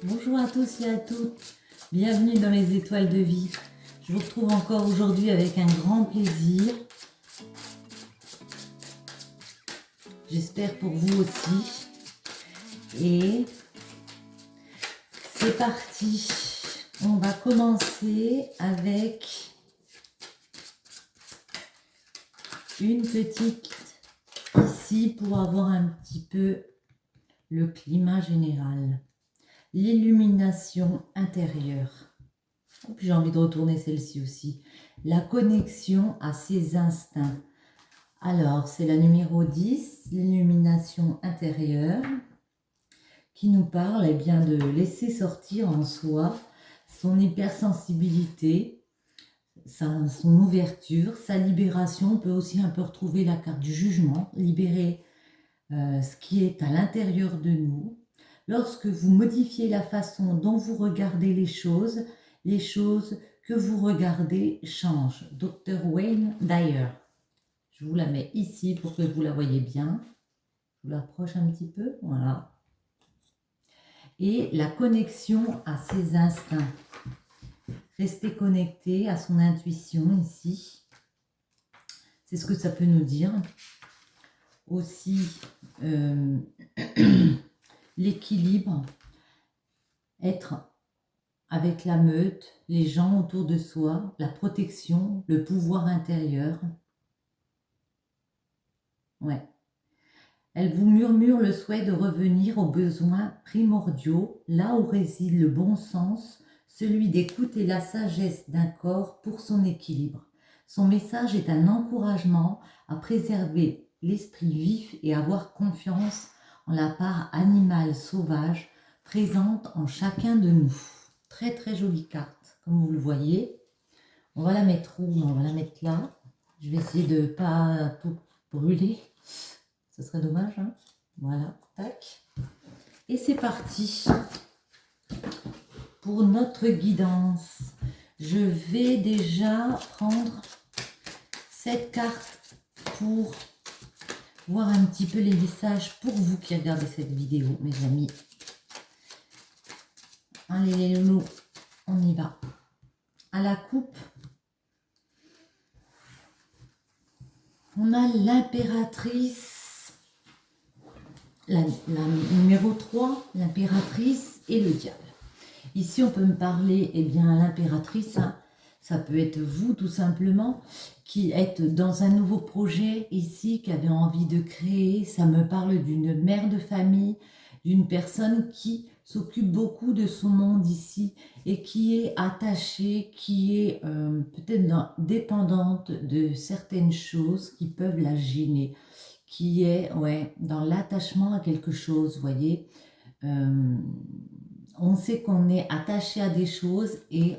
Bonjour à tous et à toutes, bienvenue dans les étoiles de vie. Je vous retrouve encore aujourd'hui avec un grand plaisir. J'espère pour vous aussi. Et c'est parti. On va commencer avec une petite ici pour avoir un petit peu le climat général. L'illumination intérieure. Et puis j'ai envie de retourner celle-ci aussi. La connexion à ses instincts. Alors, c'est la numéro 10, l'illumination intérieure, qui nous parle bien, de laisser sortir en soi son hypersensibilité, son ouverture, sa libération. On peut aussi un peu retrouver la carte du jugement, libérer ce qui est à l'intérieur de nous. Lorsque vous modifiez la façon dont vous regardez les choses que vous regardez changent. Dr. Wayne Dyer. Je vous la mets ici pour que vous la voyez bien. Je vous l'approche un petit peu, voilà. Et la connexion à ses instincts. Rester connecté à son intuition ici. C'est ce que ça peut nous dire. Aussi, l'équilibre, être avec la meute, les gens autour de soi, la protection, le pouvoir intérieur. Ouais. Elle vous murmure le souhait de revenir aux besoins primordiaux, là où réside le bon sens, celui d'écouter la sagesse d'un corps pour son équilibre. Son message est un encouragement à préserver l'esprit vif et avoir confiance en la part animale sauvage présente en chacun de nous. Très très jolie carte, comme vous le voyez. On va la mettre où? On va la mettre là. Je vais essayer de ne pas tout brûler. Ce serait dommage, hein? Voilà, tac. Et c'est parti pour notre guidance. Je vais déjà prendre cette carte pour voir un petit peu les messages pour vous qui regardez cette vidéo, mes amis. Allez les loulous, on y va. À la coupe, on a l'impératrice, la numéro 3, l'impératrice et le diable. Ici, on peut me parler, bien, l'impératrice, hein, ça peut être vous tout simplement, qui êtes dans un nouveau projet ici, qui avez envie de créer. Ça me parle d'une mère de famille, d'une personne qui s'occupe beaucoup de son monde ici et qui est attachée, qui est peut-être dépendante de certaines choses qui peuvent la gêner, qui est dans l'attachement à quelque chose, vous voyez. On sait qu'on est attaché à des choses et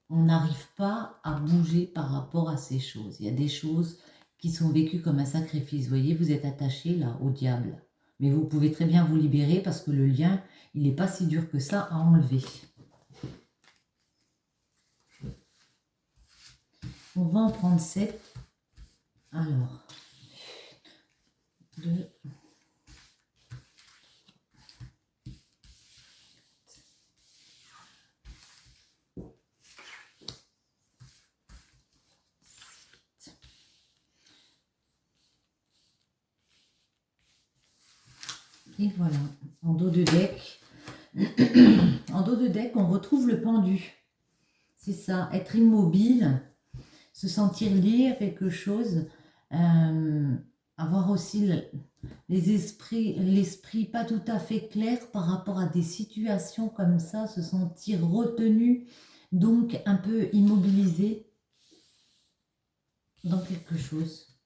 on n'arrive pas à bouger par rapport à ces choses. Il y a des choses qui sont vécues comme un sacrifice. Vous voyez, vous êtes attaché là au diable. Mais vous pouvez très bien vous libérer parce que le lien, il n'est pas si dur que ça à enlever. On va en prendre 7. Alors, 2. Et voilà, en dos de deck, on retrouve le pendu. C'est ça, être immobile, se sentir lié à quelque chose, avoir aussi l'esprit pas tout à fait clair par rapport à des situations comme ça, se sentir retenu, donc un peu immobilisé dans quelque chose.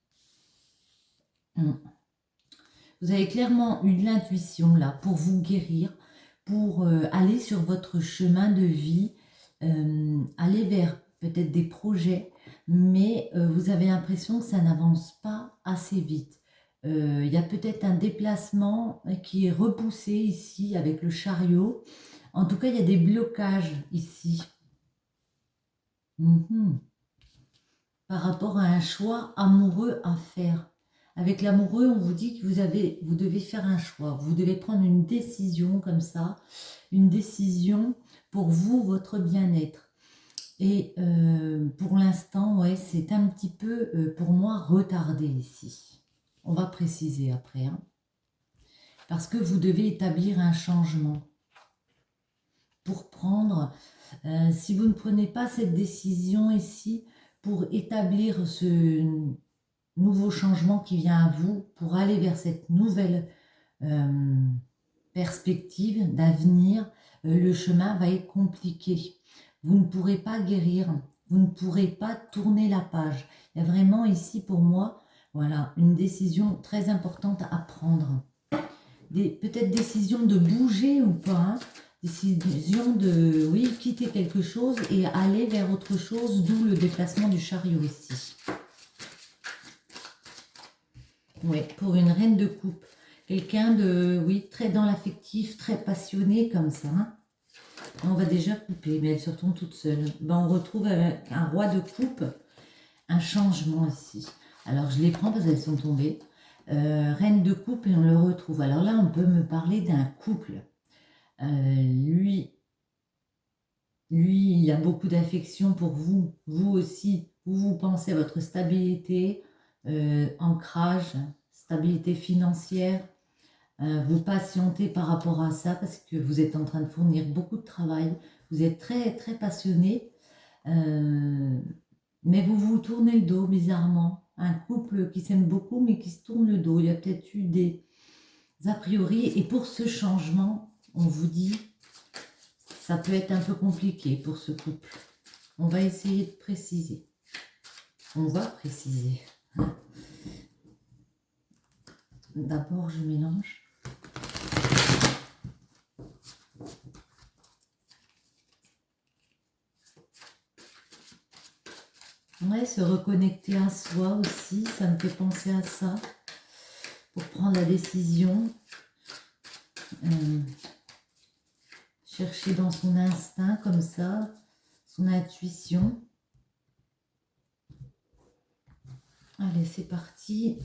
Vous avez clairement eu l'intuition là pour vous guérir, pour aller sur votre chemin de vie, aller vers peut-être des projets, mais vous avez l'impression que ça n'avance pas assez vite. Il y a peut-être un déplacement qui est repoussé ici avec le chariot. En tout cas, il y a des blocages ici. Par rapport à un choix amoureux à faire. avec l'amoureux, on vous dit que vous devez faire un choix. Vous devez prendre une décision comme ça, une décision pour vous, votre bien-être. Et pour l'instant, ouais, c'est un petit peu, pour moi, retardé ici. On va préciser après, hein. Parce que vous devez établir un changement. Pour prendre, si vous ne prenez pas cette décision ici, pour établir ce nouveau changement qui vient à vous, pour aller vers cette nouvelle perspective d'avenir, le chemin va être compliqué. Vous ne pourrez pas guérir, vous ne pourrez pas tourner la page. Il y a vraiment ici pour moi, voilà, une décision très importante à prendre. Peut-être décision de bouger ou pas, hein. Décision de, oui, quitter quelque chose et aller vers autre chose, d'où le déplacement du chariot ici. Oui, pour une reine de coupe. Quelqu'un de, oui, très dans l'affectif, très passionné comme ça, hein. On va déjà couper, mais elle se retourne toute seule. Ben, on retrouve un roi de coupe, un changement ici. Alors, je les prends parce qu'elles sont tombées. Reine de coupe et on le retrouve. Alors là, on peut me parler d'un couple. Lui, il a beaucoup d'affection pour vous. Vous aussi, vous pensez à votre stabilité, ancrage, stabilité financière. Vous patientez par rapport à ça parce que vous êtes en train de fournir beaucoup de travail. Vous êtes très, très passionné. Mais vous vous tournez le dos, bizarrement. Un couple qui s'aime beaucoup, mais qui se tourne le dos. Il y a peut-être eu des a priori. Et pour ce changement, on vous dit, ça peut être un peu compliqué pour ce couple. On va essayer de préciser. On va préciser. D'abord, je mélange. Ouais, se reconnecter à soi aussi, ça me fait penser à ça. Pour prendre la décision. Chercher dans son instinct comme ça, son intuition. Allez, c'est parti.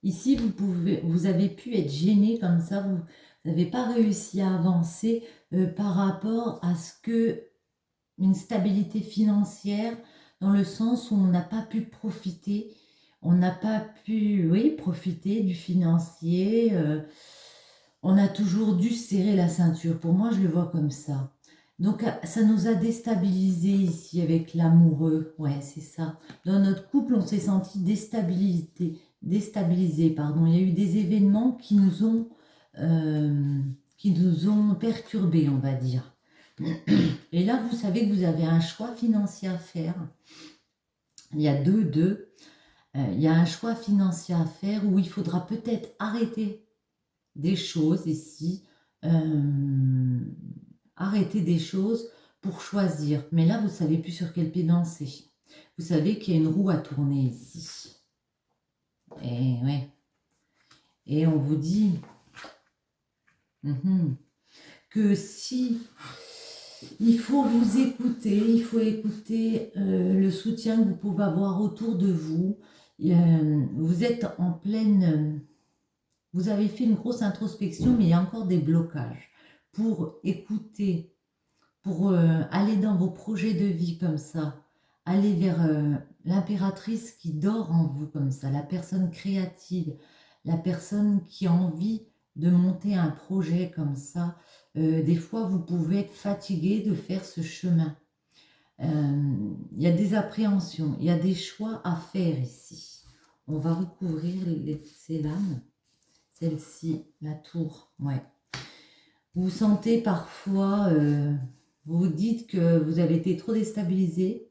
Ici, vous avez pu être gêné comme ça, vous n'avez pas réussi à avancer par rapport à ce que une stabilité financière, dans le sens où on n'a pas pu profiter, on n'a pas pu, oui, profiter du financier, on a toujours dû serrer la ceinture. Pour moi, je le vois comme ça. Donc, ça nous a déstabilisés ici avec l'amoureux. Ouais, c'est ça. Dans notre couple, on s'est senti déstabilisé, pardon. Il y a eu des événements qui nous ont perturbés, on va dire. Et là, vous savez que vous avez un choix financier à faire. Il y a il y a un choix financier à faire où il faudra peut-être arrêter des choses ici. Arrêter des choses pour choisir. Mais là, vous ne savez plus sur quel pied danser. Vous savez qu'il y a une roue à tourner ici. Et ouais. Et on vous dit que si il faut vous écouter, il faut écouter le soutien que vous pouvez avoir autour de vous. Vous êtes en pleine... vous avez fait une grosse introspection, mais il y a encore des blocages. Pour écouter, pour aller dans vos projets de vie comme ça, aller vers l'impératrice qui dort en vous comme ça, la personne créative, la personne qui a envie de monter un projet comme ça. Des fois, vous pouvez être fatigué de faire ce chemin. Il y a des appréhensions, il y a des choix à faire ici. On va recouvrir ces lames. Celle-ci, la tour, ouais. Vous sentez parfois, vous vous dites que vous avez été trop déstabilisé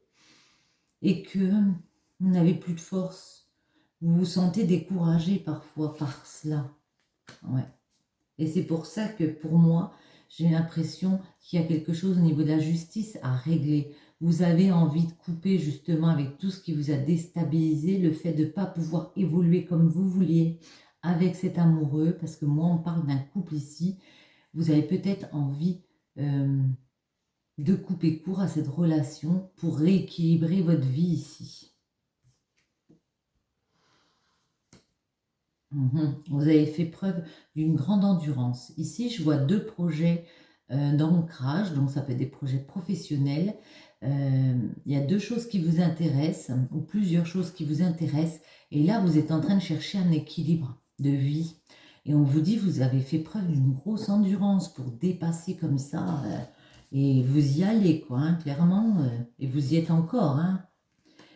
et que vous n'avez plus de force. Vous vous sentez découragé parfois par cela. Ouais. Et c'est pour ça que pour moi, j'ai l'impression qu'il y a quelque chose au niveau de la justice à régler. vous avez envie de couper justement avec tout ce qui vous a déstabilisé, le fait de ne pas pouvoir évoluer comme vous vouliez avec cet amoureux, parce que moi on parle d'un couple ici, vous avez peut-être envie de couper court à cette relation pour rééquilibrer votre vie ici. Vous avez fait preuve d'une grande endurance. Ici, je vois 2 projets d'ancrage, donc ça peut être des projets professionnels. Il y a 2 choses qui vous intéressent, ou plusieurs choses qui vous intéressent, et là, vous êtes en train de chercher un équilibre de vie. Et on vous dit, vous avez fait preuve d'une grosse endurance pour dépasser comme ça, et vous y allez, quoi, hein, clairement, et vous y êtes encore, hein.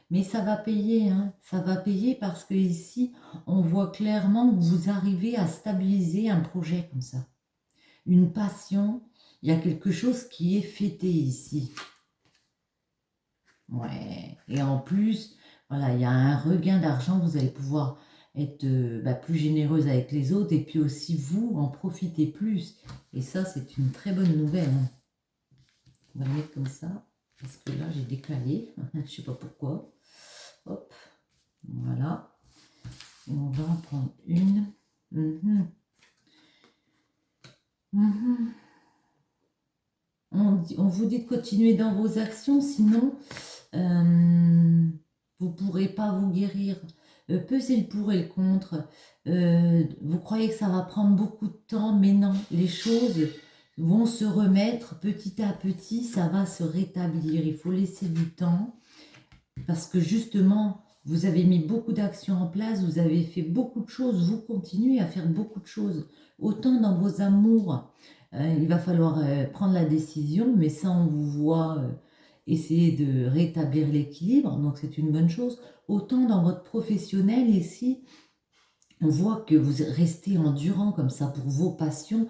Mais ça va payer, hein. Ça va payer parce que ici, on voit clairement que vous arrivez à stabiliser un projet comme ça. Une passion, il y a quelque chose qui est fêté ici. Ouais. Et en plus, voilà, il y a un regain d'argent, vous allez pouvoir être plus généreuse avec les autres et puis aussi vous en profiter plus. Et ça, c'est une très bonne nouvelle, hein. On va le mettre comme ça, parce que là, j'ai décalé, je ne sais pas pourquoi. Hop, voilà. Et on va en prendre une. On vous dit de continuer dans vos actions, sinon vous ne pourrez pas vous guérir. Pesez le pour et le contre. Vous croyez que ça va prendre beaucoup de temps, mais non, les choses vont se remettre petit à petit, ça va se rétablir. Il faut laisser du temps parce que justement, vous avez mis beaucoup d'actions en place, vous avez fait beaucoup de choses, vous continuez à faire beaucoup de choses. Autant dans vos amours, il va falloir prendre la décision, mais ça, on vous voit essayer de rétablir l'équilibre, donc c'est une bonne chose. Autant dans votre professionnel, ici, on voit que vous restez endurant comme ça pour vos passions,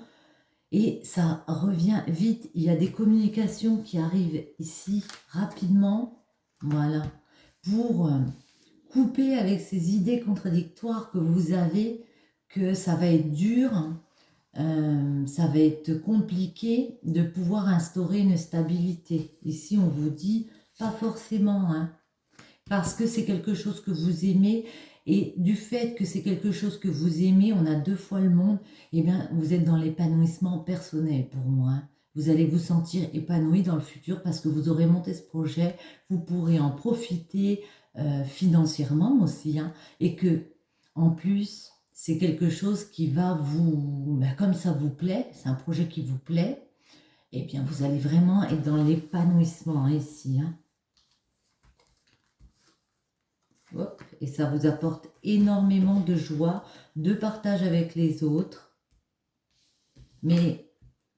et ça revient vite. Il y a des communications qui arrivent ici rapidement, voilà, pour couper avec ces idées contradictoires que vous avez, que ça va être dur, ça va être compliqué de pouvoir instaurer une stabilité. Ici, on vous dit pas forcément, hein, parce que c'est quelque chose que vous aimez, et du fait que c'est quelque chose que vous aimez, on a 2 fois le monde, et bien vous êtes dans l'épanouissement personnel pour moi, hein. Vous allez vous sentir épanoui dans le futur parce que vous aurez monté ce projet, vous pourrez en profiter financièrement aussi, hein, et que en plus c'est quelque chose qui va vous, comme ça vous plaît, c'est un projet qui vous plaît, et bien vous allez vraiment être dans l'épanouissement ici, hein. Hop, et ça vous apporte énormément de joie, de partage avec les autres. Mais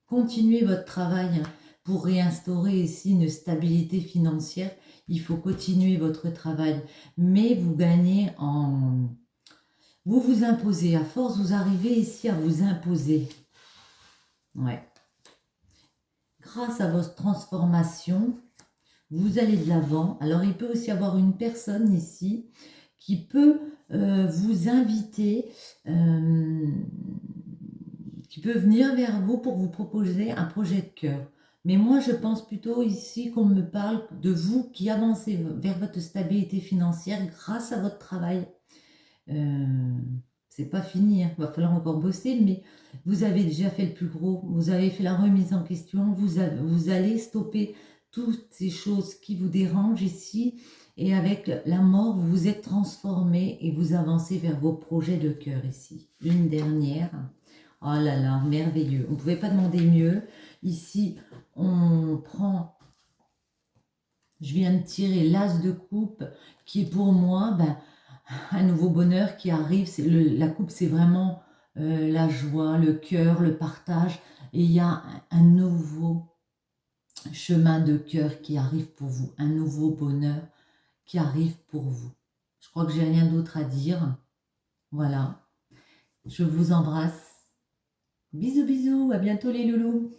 continuez votre travail pour réinstaurer ici une stabilité financière. Il faut continuer votre travail, mais vous gagnez en... Vous vous imposez, à force vous arrivez ici à vous imposer. Ouais. Grâce à votre transformation, vous allez de l'avant. Alors, il peut aussi y avoir une personne ici qui peut vous inviter, qui peut venir vers vous pour vous proposer un projet de cœur. Mais moi, je pense plutôt ici qu'on me parle de vous qui avancez vers votre stabilité financière grâce à votre travail. C'est pas fini, hein. Il va falloir encore bosser, mais vous avez déjà fait le plus gros. Vous avez fait la remise en question. Vous allez stopper toutes ces choses qui vous dérangent ici, et avec la mort, vous vous êtes transformé et vous avancez vers vos projets de cœur ici. Une dernière. Oh là là, merveilleux. On ne pouvait pas demander mieux. Ici, on prend... Je viens de tirer l'as de coupe qui est pour moi un nouveau bonheur qui arrive. La coupe, c'est vraiment la joie, le cœur, le partage. Et il y a un nouveau chemin de cœur qui arrive pour vous, un nouveau bonheur qui arrive pour vous. Je crois que j'ai rien d'autre à dire. Voilà. Je vous embrasse. Bisous, bisous. À bientôt les loulous.